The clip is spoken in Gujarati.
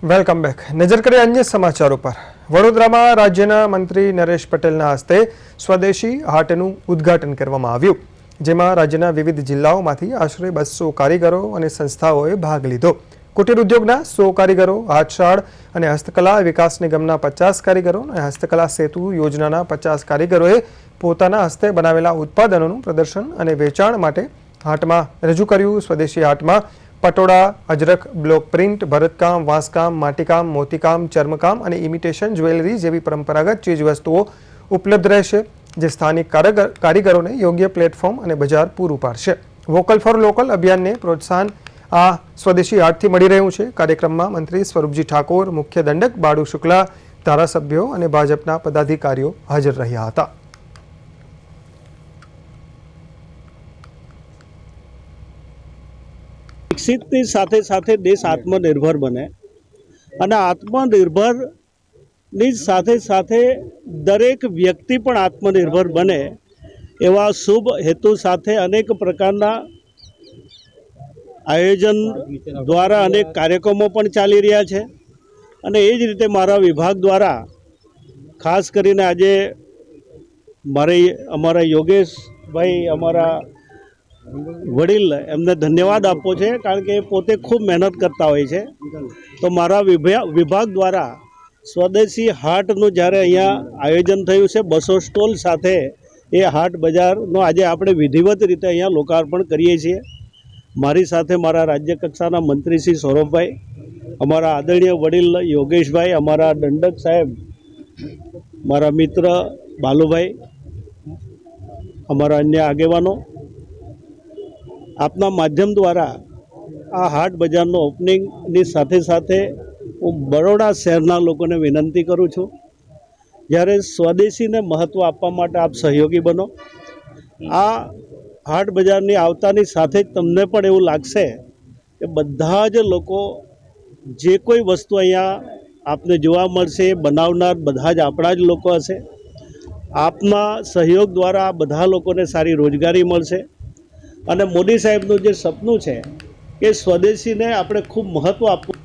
Welcome back. નજર કરીએ અન્ય સમાચારો પર. વડોદરામાં રાજ્યના મંત્રી નરેશ પટેલના હસ્તે સ્વદેશી હાટનું ઉદ્ઘાટન કરવામાં આવ્યું, જેમાં રાજ્યના વિવિધ જિલ્લાઓમાંથી આશરે 200 કારીગરો અને સંસ્થાઓએ ભાગ લીધો. કુટીર ઉદ્યોગના 100 કારીગરો, હાથશાળ અને હસ્તકલા વિકાસ નિગમના 50 કારીગરો અને હસ્તકલા સેતુ યોજનાના 50 કારીગરોએ પોતાના હસ્તે બનાવેલા ઉત્પાદનોનું પ્રદર્શન અને વેચાણ માટે હાટમાં રજૂ કર્યું. સ્વદેશી હાટમાં પટોળા, અજરખ, બ્લોક પ્રિન્ટ, ભરતકામ, વાંસકામ, માટીકામ, મોતીકામ, ચર્મકામ અને ઇમિટેશન જ્વેલરી જેવી પરંપરાગત ચીજવસ્તુઓ ઉપલબ્ધ રહેશે, જે સ્થાનિક કારીગરોને યોગ્ય પ્લેટફોર્મ અને બજાર પૂરું પાડશે. વોકલ ફોર લોકલ અભિયાનને પ્રોત્સાહન આ સ્વદેશી હાટથી મળી રહ્યું છે. કાર્યક્રમમાં મંત્રી સ્વરૂપજી ઠાકોર, મુખ્ય દંડક બાળુ શુક્લા, ધારાસભ્યો અને ભાજપના પદાધિકારીઓ હાજર રહ્યા હતા. વિકસિતની સાથે સાથે દેશ આત્મનિર્ભર બને અને આત્મનિર્ભરની સાથે સાથે દરેક વ્યક્તિ પણ આત્મનિર્ભર બને એવા શુભ હેતુ સાથે અનેક પ્રકારના આયોજન દ્વારા અનેક કાર્યક્રમો પણ ચાલી રહ્યા છે. અને એ જ રીતે મારા વિભાગ દ્વારા ખાસ કરીને આજે અમારા યોગેશભાઈ, અમારા વડીલ, એમને ધન્યવાદ આપવો છે, કારણ કે એ પોતે ખૂબ મહેનત કરતા હોય છે. તો મારા વિભાગ દ્વારા સ્વદેશી હાટનું જ્યારે અહીંયા આયોજન થયું છે 200 સ્ટોલ સાથે, એ હાટ બજારનો આજે આપણે વિધિવત રીતે અહીંયા લોકાર્પણ કરીએ છીએ. મારી સાથે મારા રાજ્ય કક્ષાના મંત્રી શ્રી સૌરભભાઈ, અમારા આદરણીય વડીલ યોગેશભાઈ, અમારા દંડક સાહેબ, મારા મિત્ર બાલુભાઈ, અમારા અન્ય આગેવાનો, આપના માધ્યમ દ્વારા આ હાટ બજારનો ઓપનિંગની સાથે સાથે હું બરોડા શહેરના લોકોને વિનંતી કરું છું, જ્યારે સ્વદેશીને મહત્ત્વ આપવા માટે આપ સહયોગી બનો. આ હાટ બજારની આવતાની સાથે જ તમને પણ એવું લાગશે કે બધા જ લોકો, જે કોઈ વસ્તુ અહીંયા આપને જોવા મળશે, બનાવનાર બધા જ આપણા જ લોકો હશે. આપના સહયોગ દ્વારા બધા લોકોને સારી રોજગારી મળશે. અને મોદી સાહેબનું જે સપનું છે કે સ્વદેશીને આપણે ખૂબ મહત્ત્વ આપવું.